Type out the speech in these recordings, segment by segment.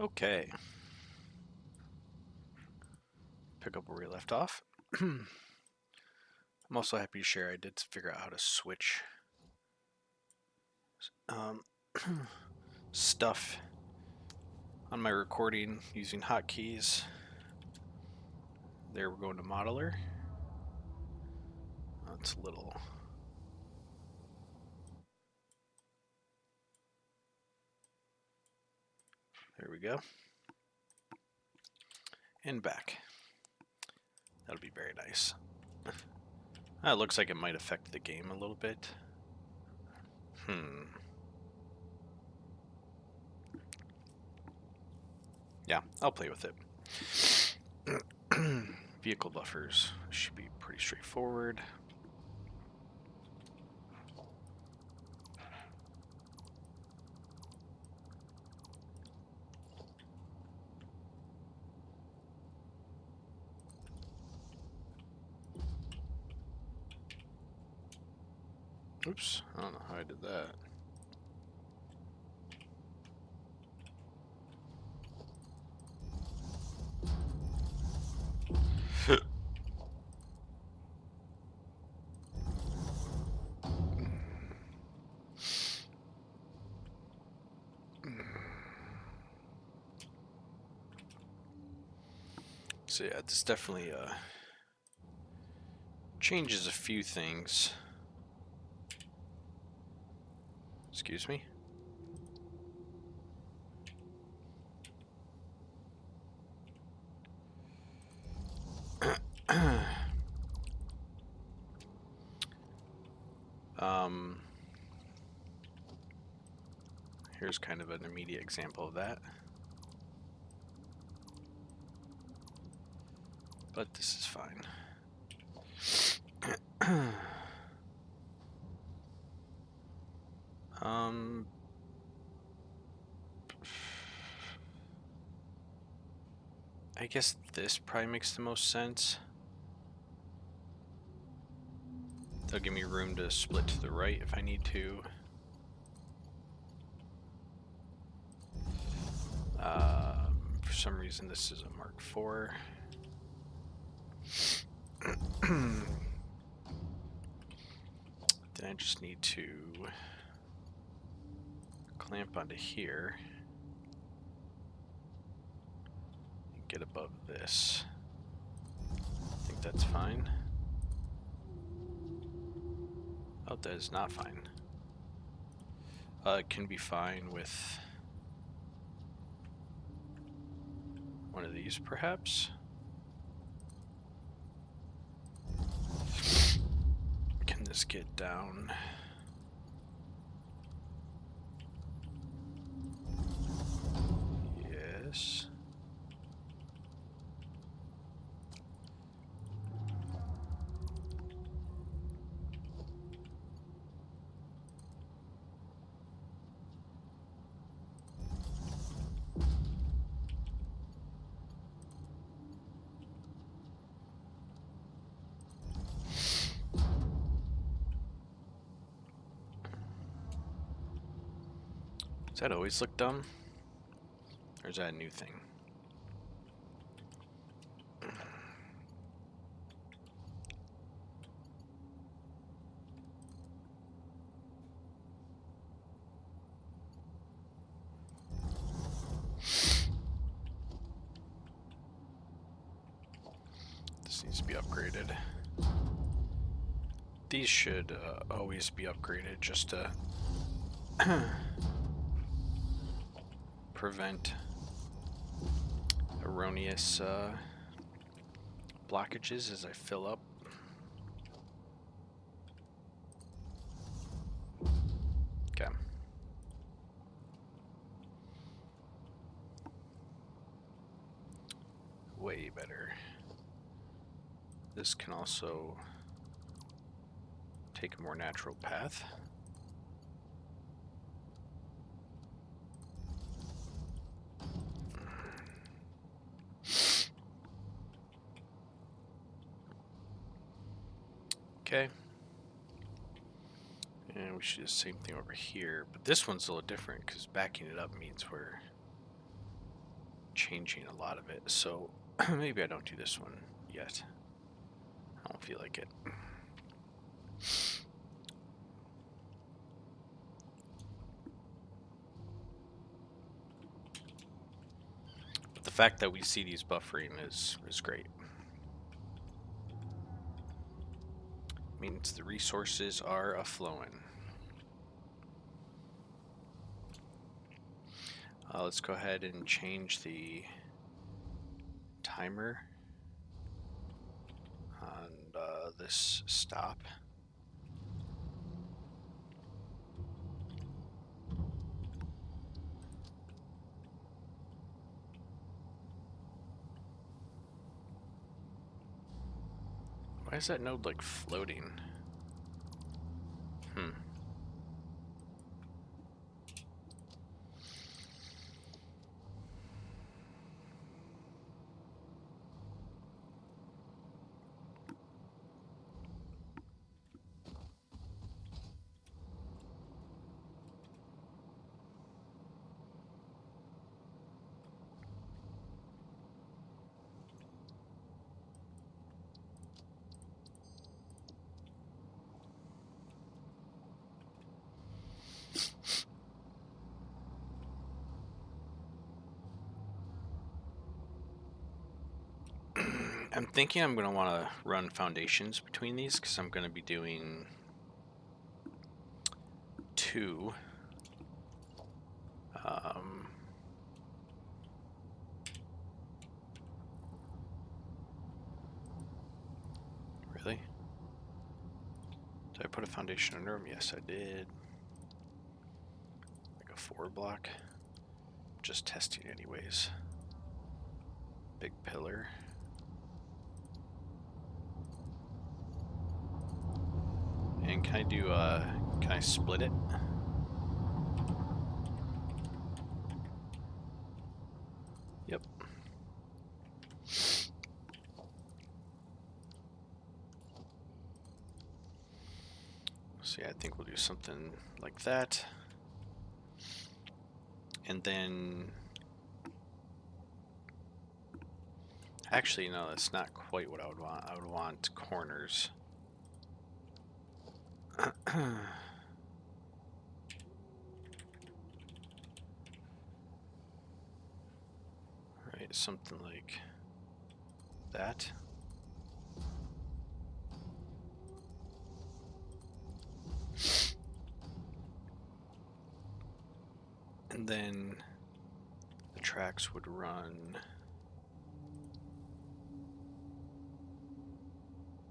Okay. Pick up where we left off. I'm also happy to share I did figure out how to switch um, stuff on my recording using hotkeys. There we're going to modeler. That's a little... There we go. And back. That'll be very nice. It looks like it might affect the game a little bit. Yeah, I'll play with it. Vehicle buffers should be pretty straightforward. Oops, I don't know how I did that. So yeah, this definitely changes a few things. Excuse me. Here's kind of an immediate example of that. But this is fine. I guess this probably makes the most sense. They'll give me room to split to the right if I need to. For some reason this is a Mark IV. Then I just need to clamp onto here. Get above this. I think that's fine. Oh, that is not fine. It can be fine with one of these, perhaps. Can this get down? Yes. Does that always look dumb? Or is that a new thing? This needs to be upgraded. These should always be upgraded just to prevent erroneous blockages as I fill up. Okay. Way better. This can also take a more natural path. Okay. And we should do the same thing over here, but this one's a little different because backing it up means we're changing a lot of it, so maybe I don't do this one yet. I don't feel like it. But the fact that we see these buffering is great. Means the resources are a-flowing. Let's go ahead and change the timer on this stop. Why is that node like floating? I'm thinking I'm going to want to run foundations between these because I'm going to be doing 2. Really? Did I put a foundation under them? Yes, I did. Like a 4 block. Just testing anyways. Big pillar. And can I do, can I split it? Yep. So yeah, I think we'll do something like that. And then... Actually, no, that's not quite what I would want. I would want corners. Right, something like that. And then the tracks would run...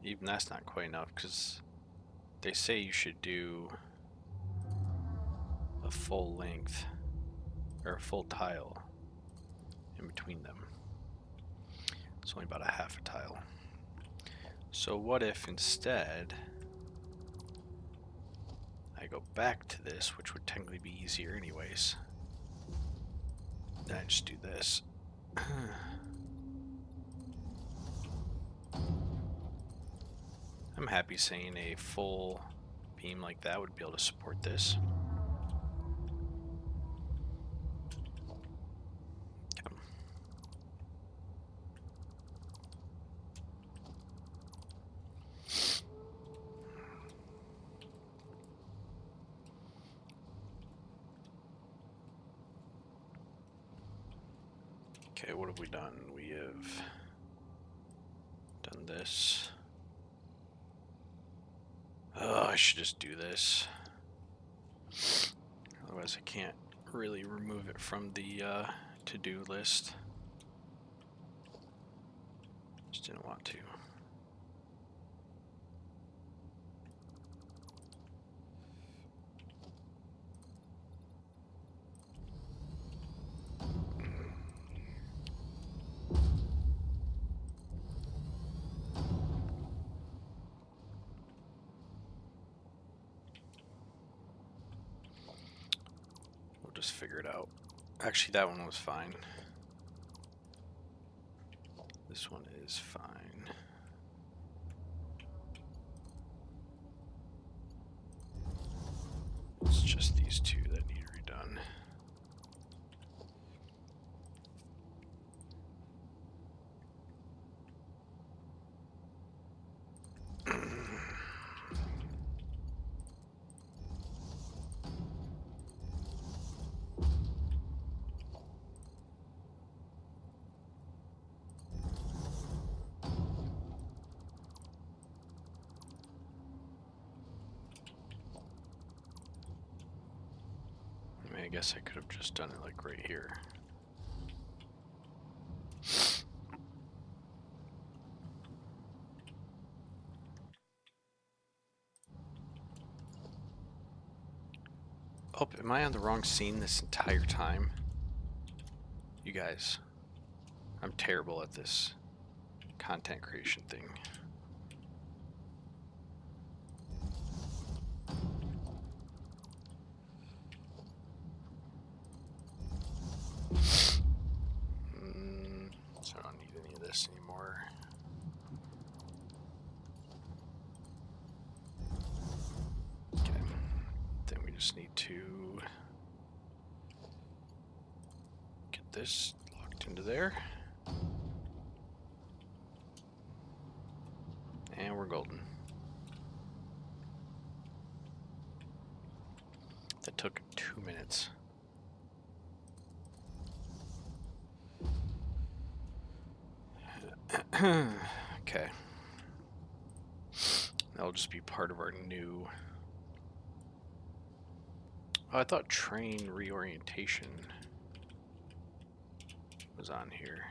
Even that's not quite enough because they say you should do a full length or a full tile in between them. It's only about a half a tile. So what if instead I go back to this, which would technically be easier anyways. Then I just do this. I'm happy saying a full beam like that would be able to support this. Okay, what have we done? We have done this. Oh, I should just do this. Otherwise I can't really remove it from the to-do list. Just didn't want to. Just figure it out. Actually, that one was fine. This one is fine. It's just these two that need redone. guess I could have just done it like right here. Oh, am I on the wrong scene this entire time? You guys, I'm terrible at this content creation thing. So I don't need any of this anymore. Okay, then we just need to get this locked into there. And we're golden. That took 2 minutes. Okay. That'll just be part of our new... Oh, I thought train reorientation was on here.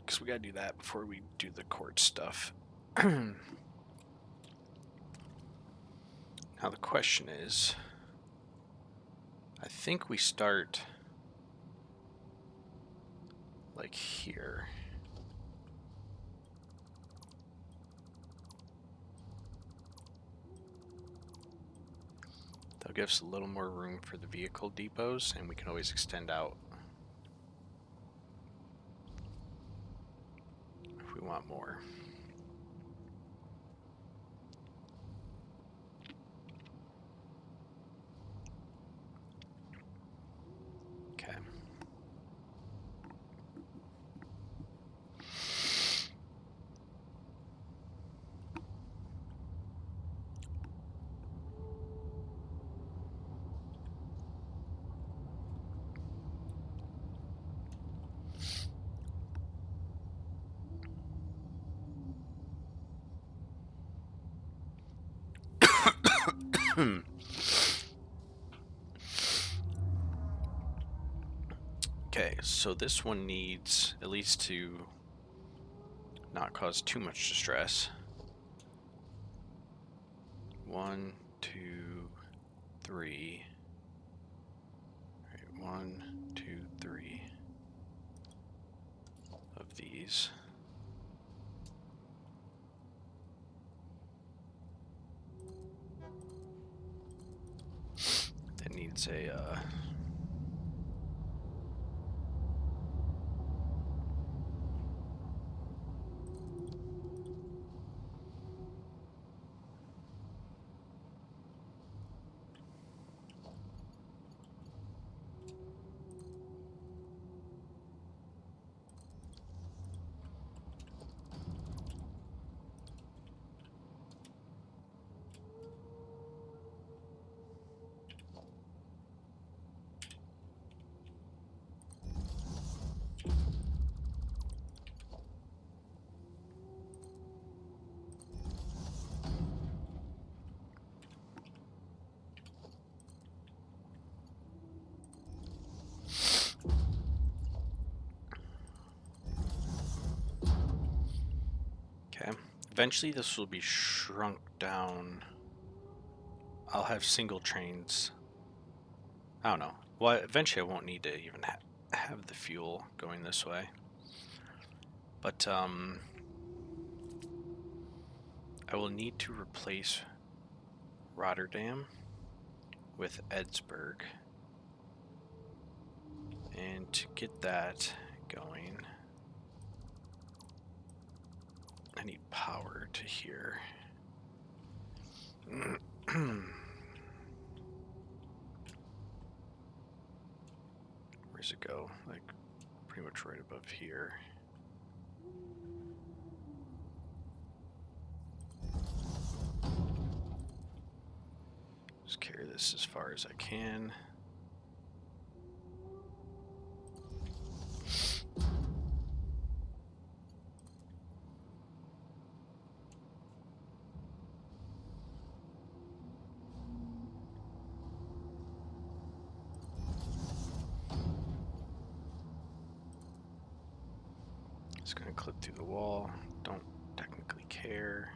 Because we gotta do that before we do the court stuff. Now the question is, I think we start like here. That'll give us a little more room for the vehicle depots, and we can always extend out if we want more. Okay. Okay, so this one needs, at least to not cause too much distress. 1, 2, 3. All right, 1, 2, 3 of these. That needs a eventually this will be shrunk down. I'll have single trains. I don't know. Well, eventually I won't need to even have the fuel going this way. But I will need to replace Rotterdam with Edsburg. And to get that going, I need power to here. Where's it go? Like, pretty much right above here. Just carry this as far as I can. gonna clip through the wall. Don't technically care.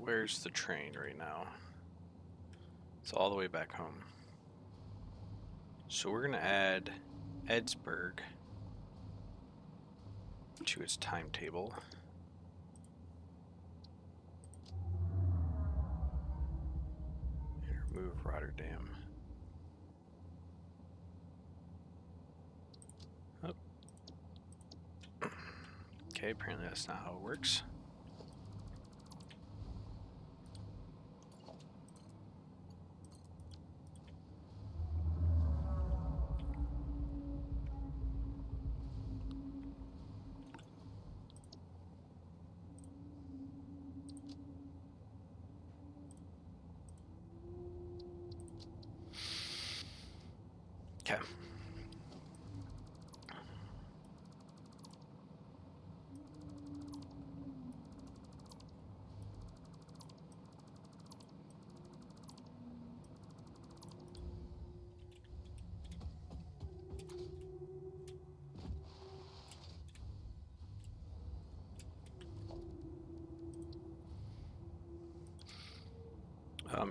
Where's the train right now? It's all the way back home. So we're going to add Edsburg to its timetable. And remove Rotterdam. Oh. Okay, apparently that's not how it works. Okay.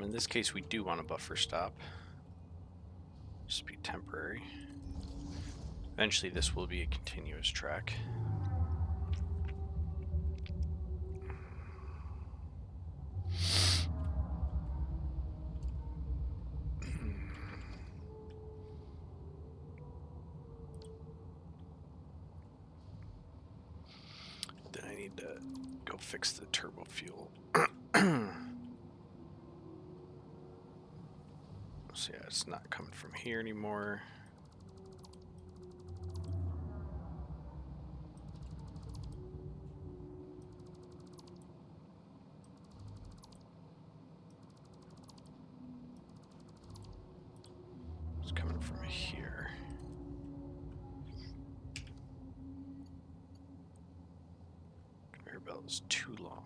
In this case, we do want a buffer stop. Just be temporary. Eventually, this will be a continuous track. Then I need to go fix the turbo fuel. So yeah, it's not coming from here anymore. It's coming from here. Conveyor belt is too long.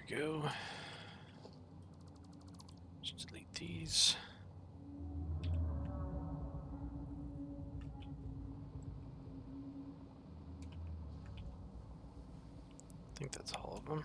Go. Just delete these. I think that's all of them.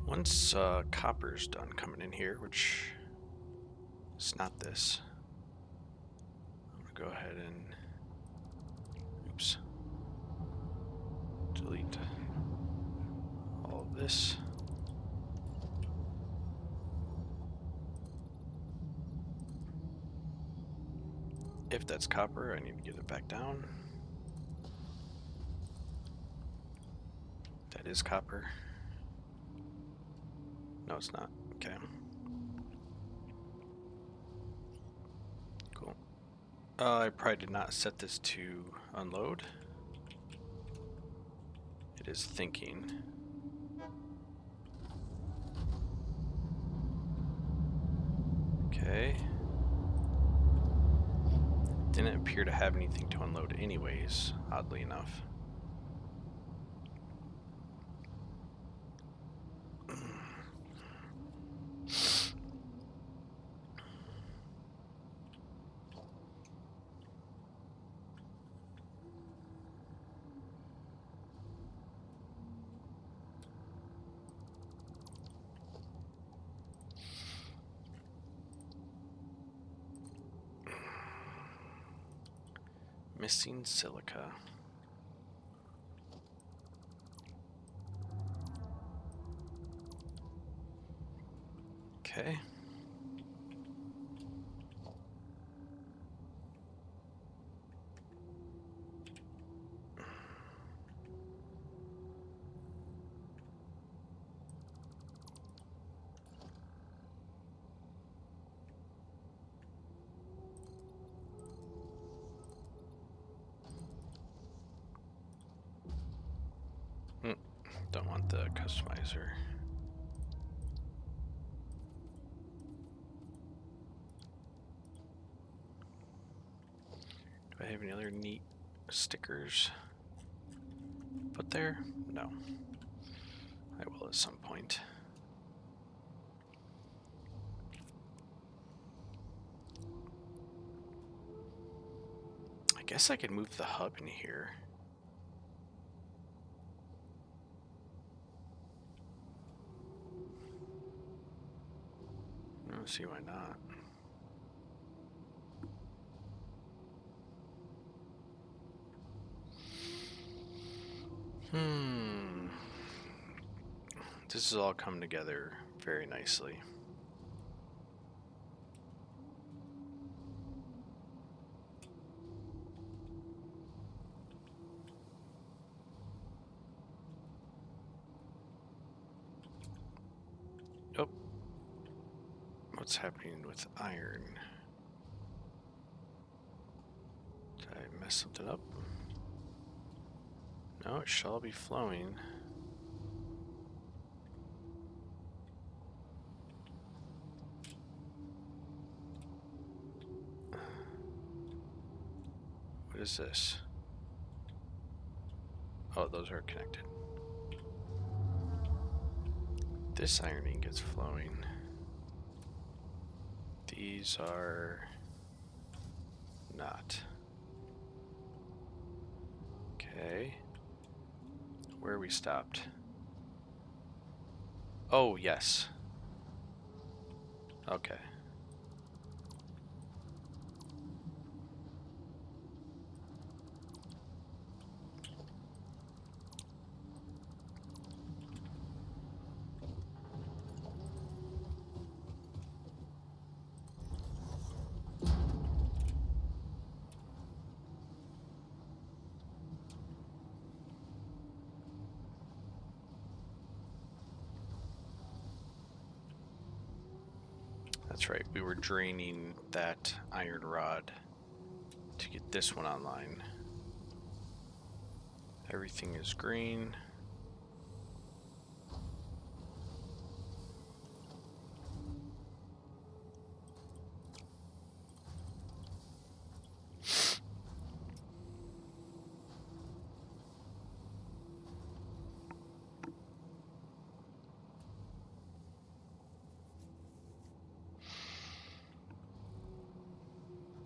Once copper's done coming in here, which is not this, I'm gonna go ahead and delete all of this. If that's copper, I need to get it back down. That is copper. No, it's not. Okay. Cool. I probably did not set this to unload. It is thinking. Okay. Didn't appear to have anything to unload anyways, oddly enough. Missing silica. Okay. Don't want the customizer. Do I have any other neat stickers put there? No. I will at some point. I guess I could move the hub in here. I don't see why not. This is all come together very nicely. Oh. What's happening with iron? Did I mess something up? No, it shall be flowing. What is this? Oh, those are connected. This ironing gets flowing. These are not. Okay. Where we stopped? Oh, yes. Okay. That's right, we were draining that iron rod to get this one online. Everything is green.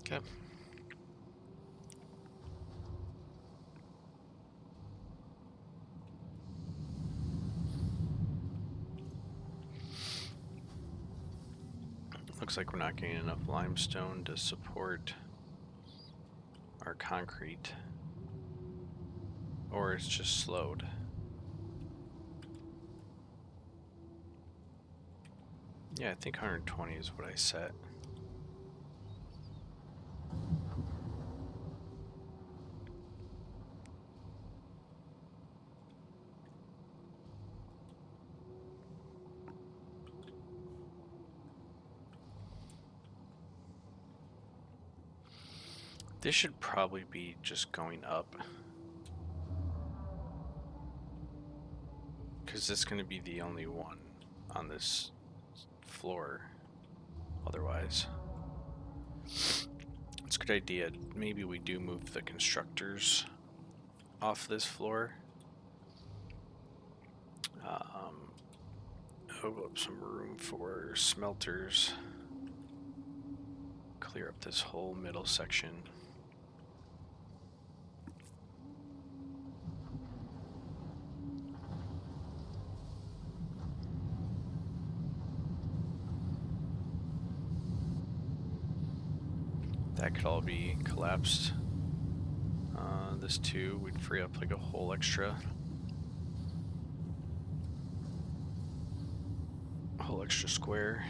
Okay. Looks like we're not getting enough limestone to support our concrete. Or it's just slowed. Yeah, I think 120 is what I set. This should probably be just going up. Because this is going to be the only one on this floor. Otherwise, it's a good idea. Maybe we do move the constructors off this floor. Open up some room for smelters. Clear up this whole middle section. That could all be collapsed This too, we'd free up like a whole extra square.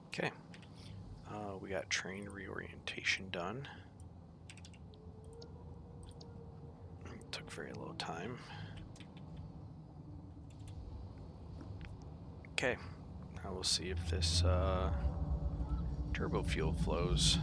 Okay. We got train reorientation done. It took very little time. Okay. Now we'll see if this turbo fuel flows.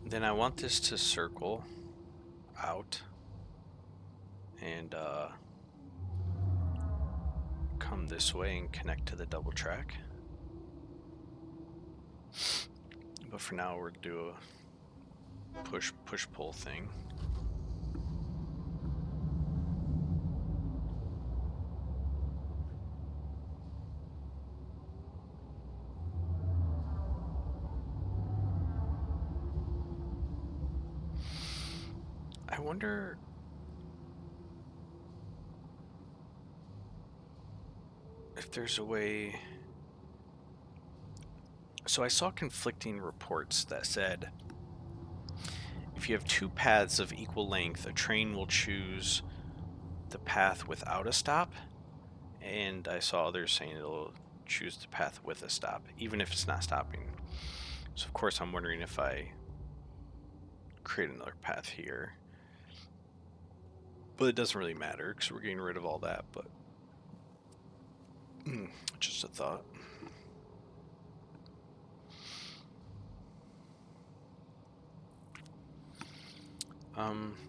Then I want this to circle out and come this way and connect to the double track. But for now, we'll do a push-pull thing. I wonder if there's a way. So I saw conflicting reports that said if you have two paths of equal length, a train will choose the path without a stop, and I saw others saying it'll choose the path with a stop, even if it's not stopping. So of course I'm wondering if I create another path here. But it doesn't really matter because we're getting rid of all that, but just a thought.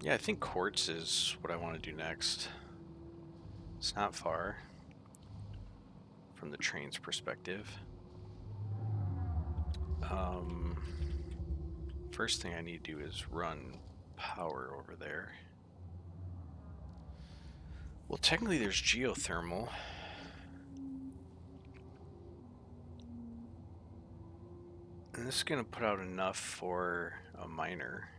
Yeah, I think quartz is what I want to do next. It's not far from the train's perspective. First thing I need to do is run power over there. Well, technically there's geothermal. And this is going to put out enough for a miner.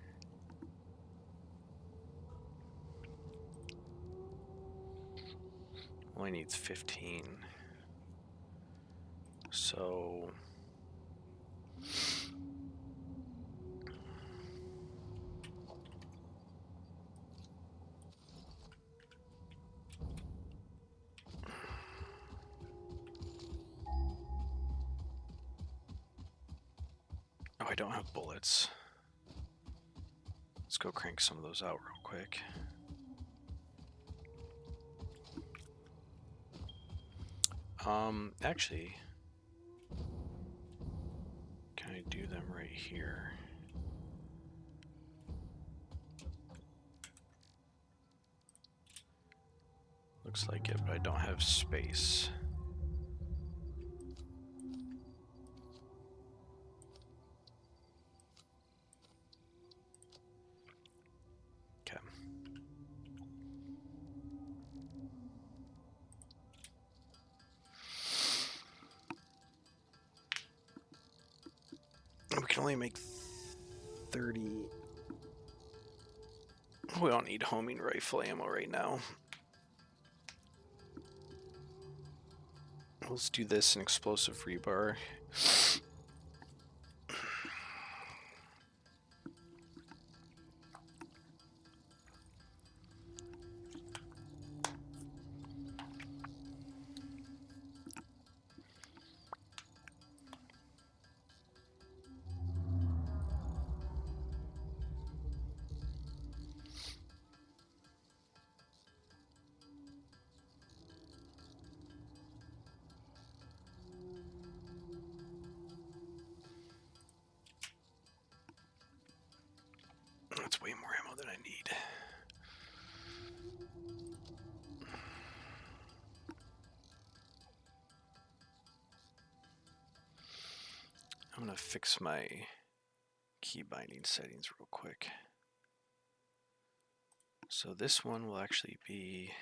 Only needs 15. So oh, I don't have bullets. Let's go crank some of those out real quick. Actually, can I do them right here? Looks like it, but I don't have space. Okay. We can only make 30. We don't need homing rifle ammo right now. Let's do this in explosive rebar. That's way more ammo than I need. I'm gonna fix my key binding settings real quick. So this one will actually be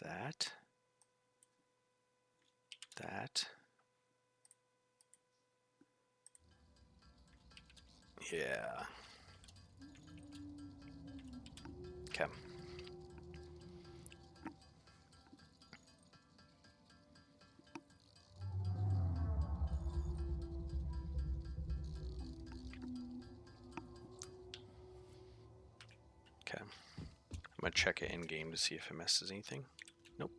that, yeah. Okay. Okay. I'm gonna check it in game to see if it messes anything. Nope.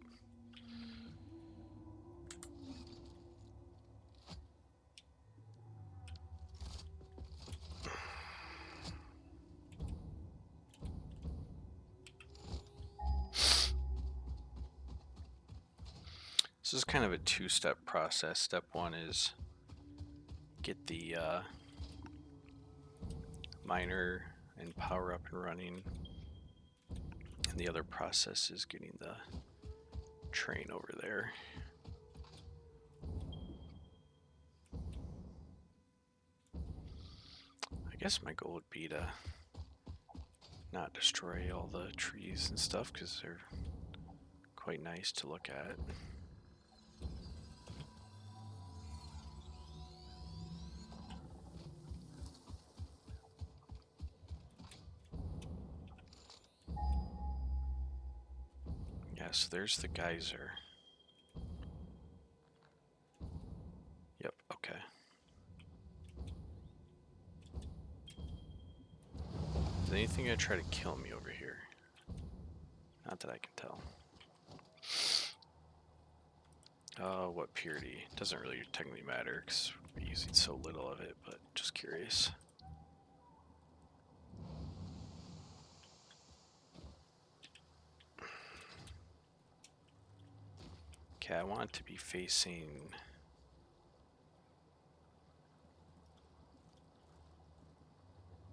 This is kind of a two-step process. Step one is get the miner and power up and running, and the other process is getting the train over there. I guess my goal would be to not destroy all the trees and stuff because they're quite nice to look at. Yeah, so there's the geyser. Yep, okay. Is anything gonna try to kill me over here? Not that I can tell. What purity? Doesn't really technically matter because we're using so little of it, but just curious. Okay, I want it to be facing...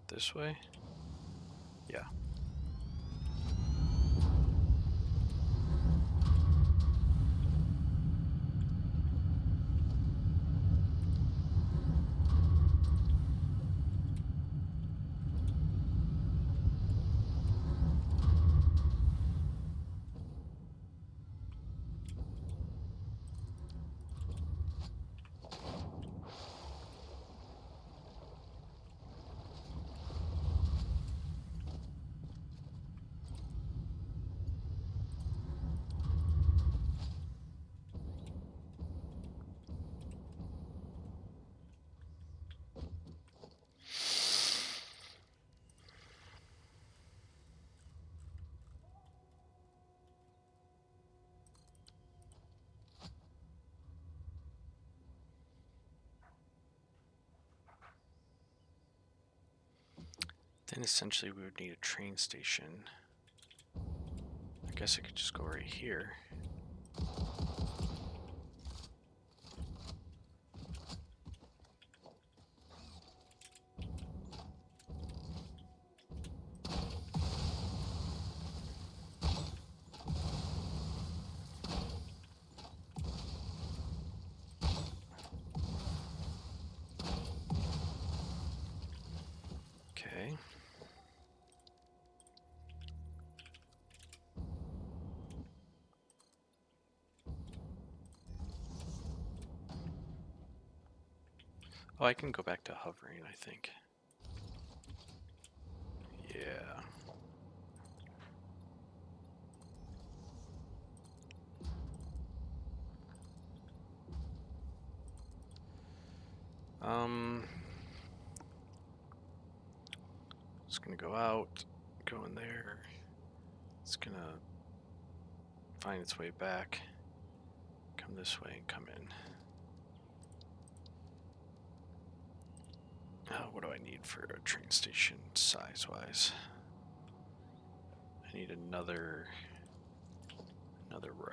this way? Yeah. Then essentially we would need a train station. I guess I could just go right here. Okay. Oh, I can go back to hovering, I think. Yeah. It's gonna go out, go in there. It's gonna find its way back, come this way and come in. What do I need for a train station size-wise? I need another row.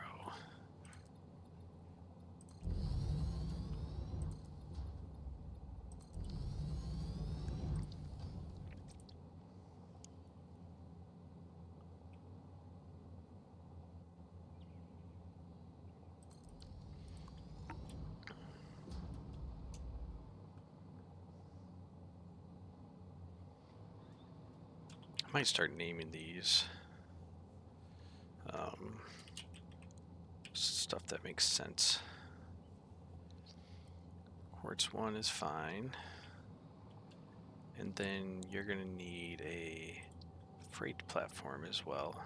might start naming these. Stuff that makes sense. Quartz 1 is fine. And then you're going to need a freight platform as well.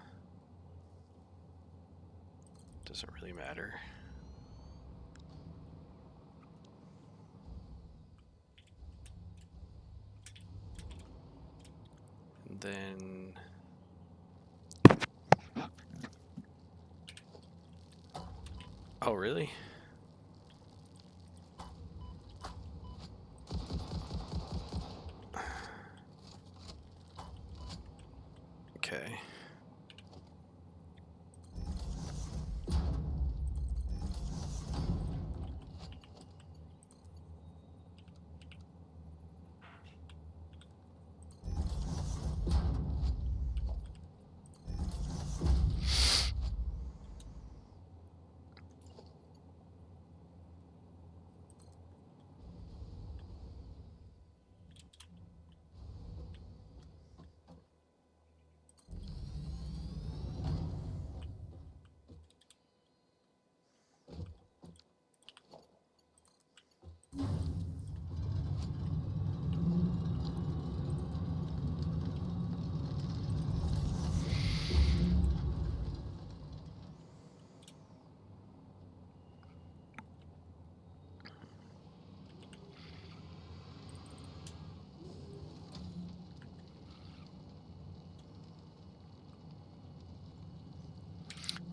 Doesn't really matter. And then oh, really? Okay.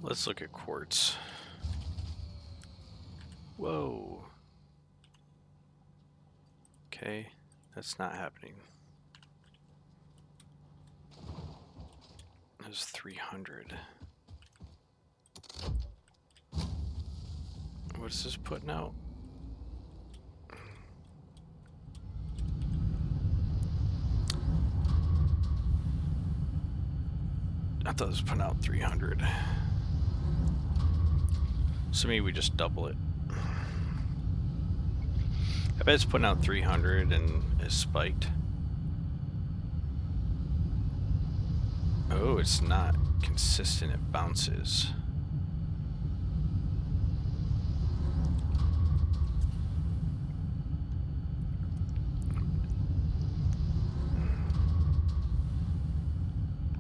Let's look at quartz. Whoa. Okay, that's not happening. There's 300. What is this putting out? I thought it was putting out 300. So maybe we just double it. I bet it's putting out 300 and is spiked. Oh, it's not consistent, it bounces.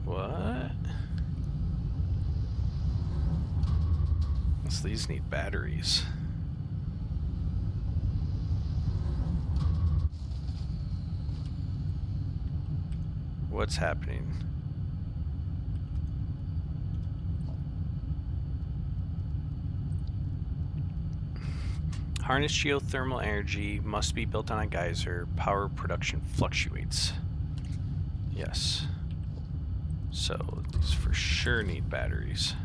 What? So these need batteries. What's happening? Harness geothermal energy, must be built on a geyser. Power production fluctuates. Yes. So these for sure need batteries.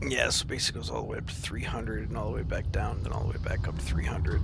Yeah, so basically it goes all the way up to 300 and all the way back down, and then all the way back up to 300.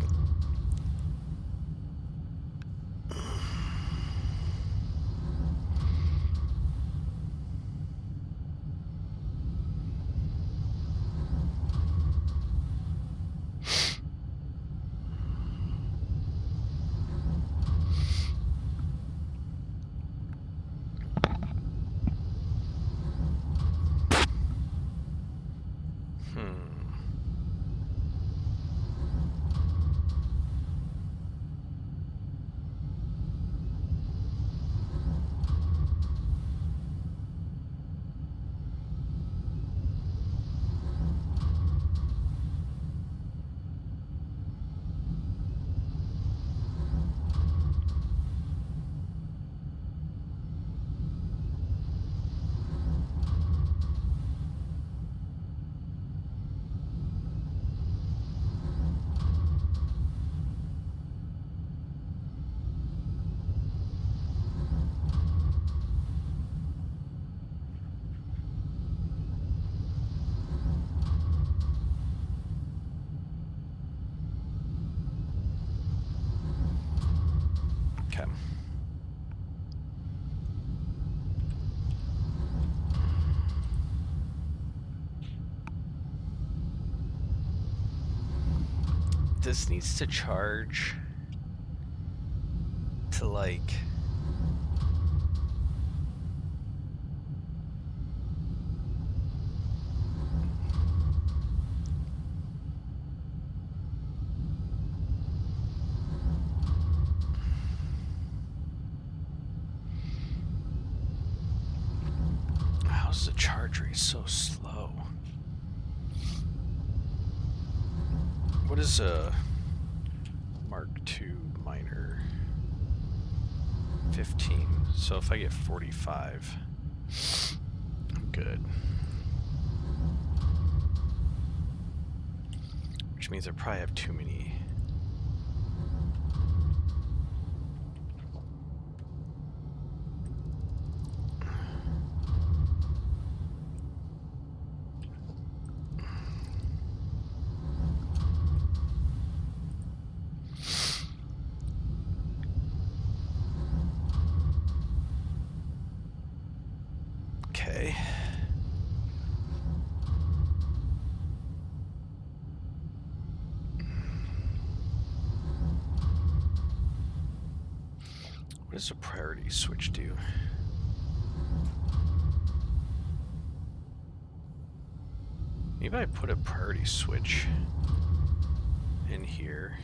Okay. This needs to charge to like how's the charge rate so slow? What is a Mark II minor? 15. So if I get 45, I'm good. Which means I probably have too many. Okay. What does a priority switch do? Maybe I put a priority switch in here.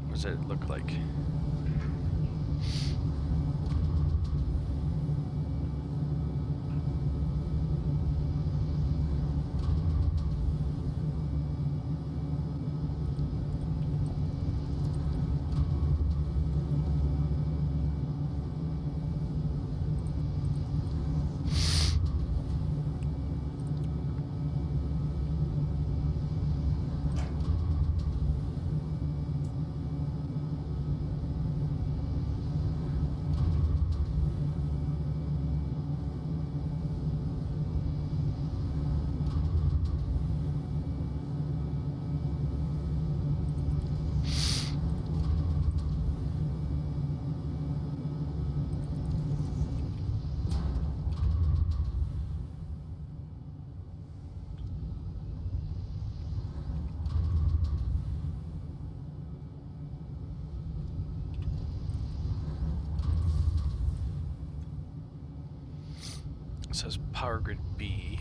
What does it look like? It says power grid B.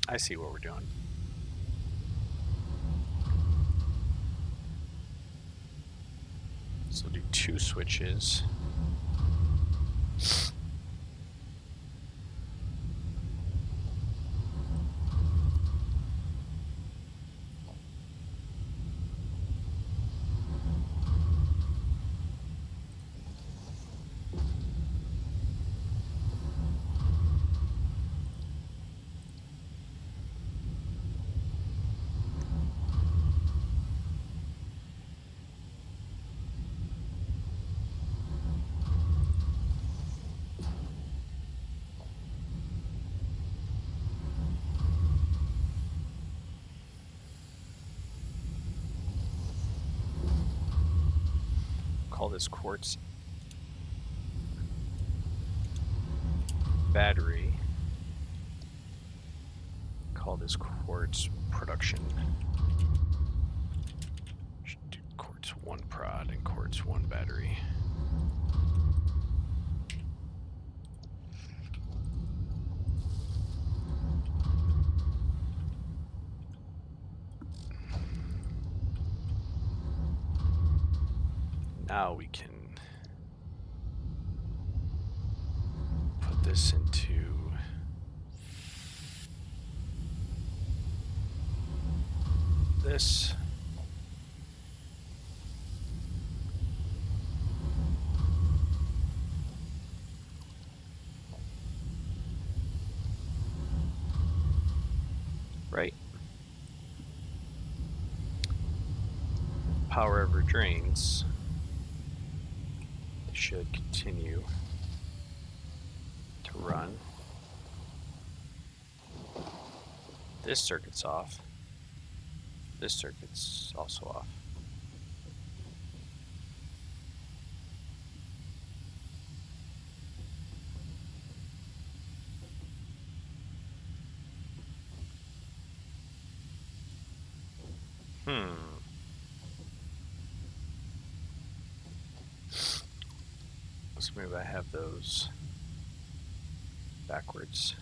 I see what we're doing. So we'll do 2 switches. Call this quartz battery. Call this quartz production. Should do quartz 1 prod and quartz 1 battery. Now we can put this into this. Right. Power ever drains. It should continue to run. This circuit's off. This circuit's also off. So maybe I have those backwards.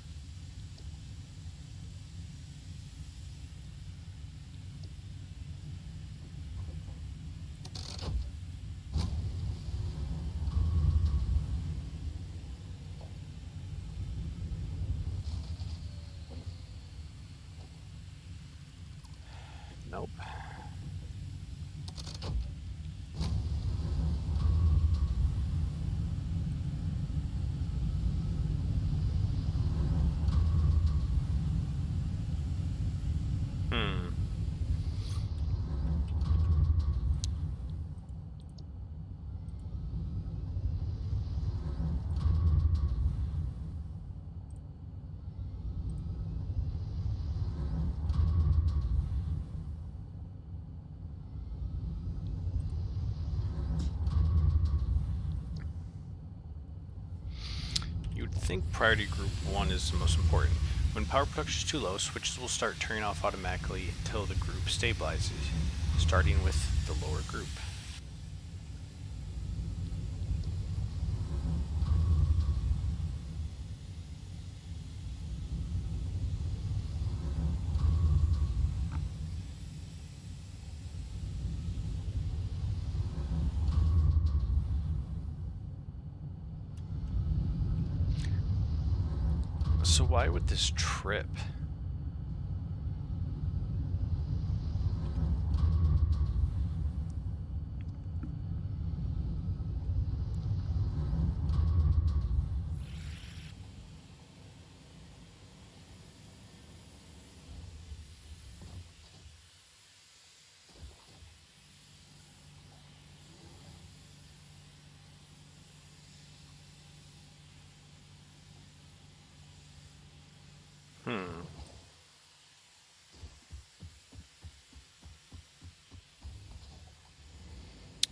Nope. You'd think priority group 1 is the most important. When power production is too low, switches will start turning off automatically until the group stabilizes, starting with the lower group. So why would this trip?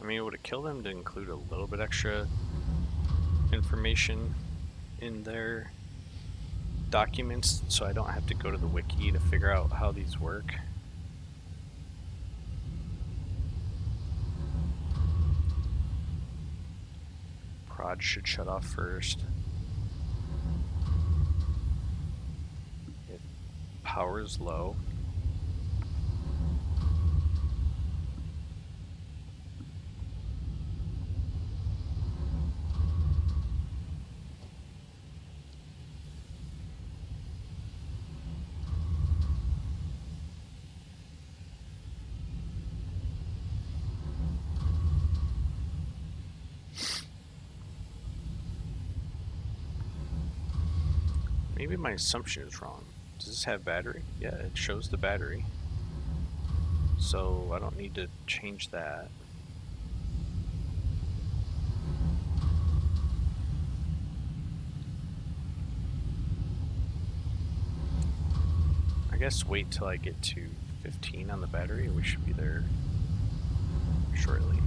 I mean, it would have killed them to include a little bit extra information in their documents so I don't have to go to the wiki to figure out how these work. Prod should shut off first. power is low. Maybe my assumption is wrong. Does this have battery? Yeah, it shows the battery. So I don't need to change that. I guess wait till I get to 15 on the battery. We should be there shortly.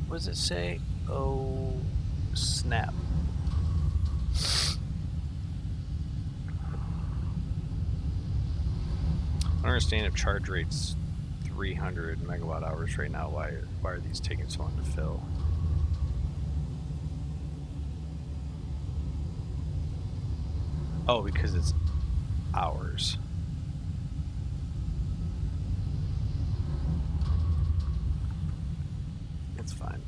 What does it say? Oh, snap. I don't understand if charge rate's 300 megawatt hours right now. Why are these taking so long to fill? Oh, because it's hours. It's fine.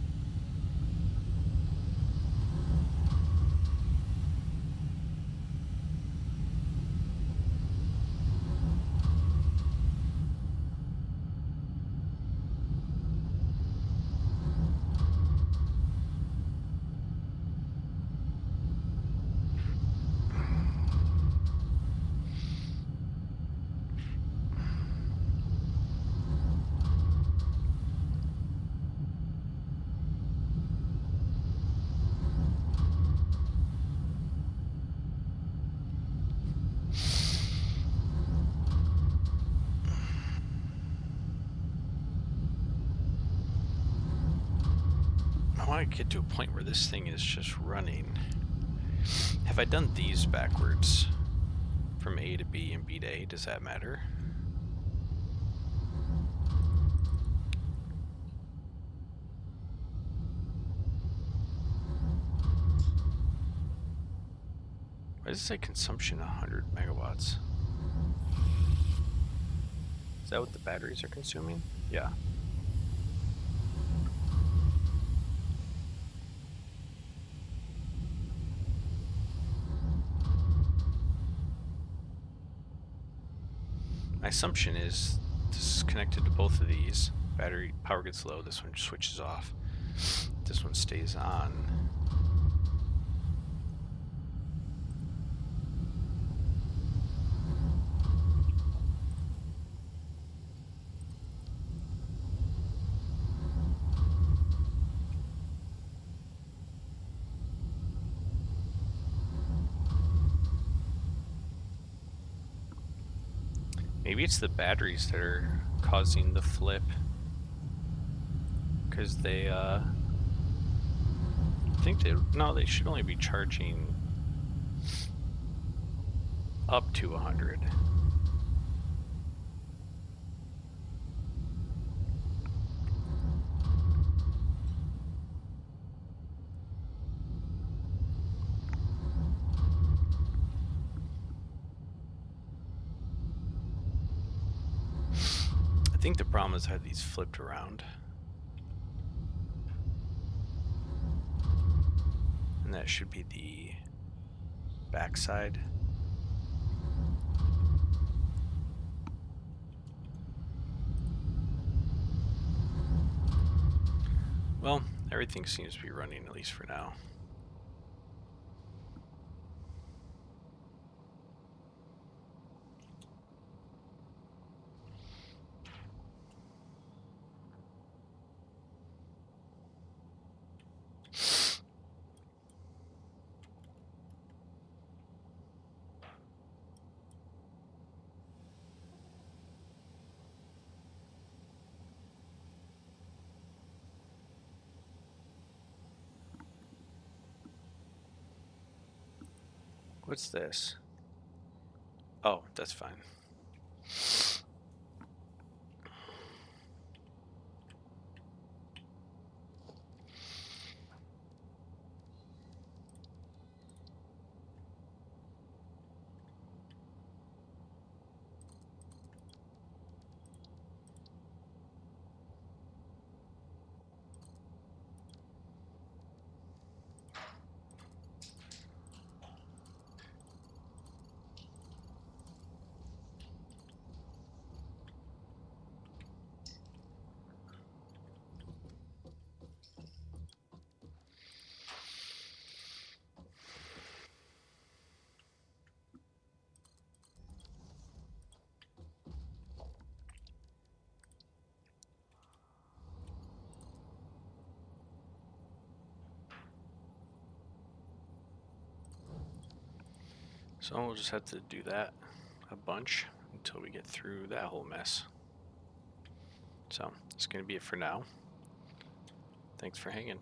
I want to get to a point where this thing is just running. Have I done these backwards? From A to B and B to A, does that matter? Why does it say consumption 100 megawatts? Is that what the batteries are consuming? Yeah. My assumption is this is connected to both of these. Battery power gets low, this one switches off. This one stays on. Maybe it's the batteries that are causing the flip. Because they, they should only be charging up to 100. I think the problem is I had these flipped around. And that should be the backside. Well, everything seems to be running, at least for now. What's this? Oh, that's fine. So we'll just have to do that a bunch until we get through that whole mess. So that's going to be it for now. Thanks for hanging.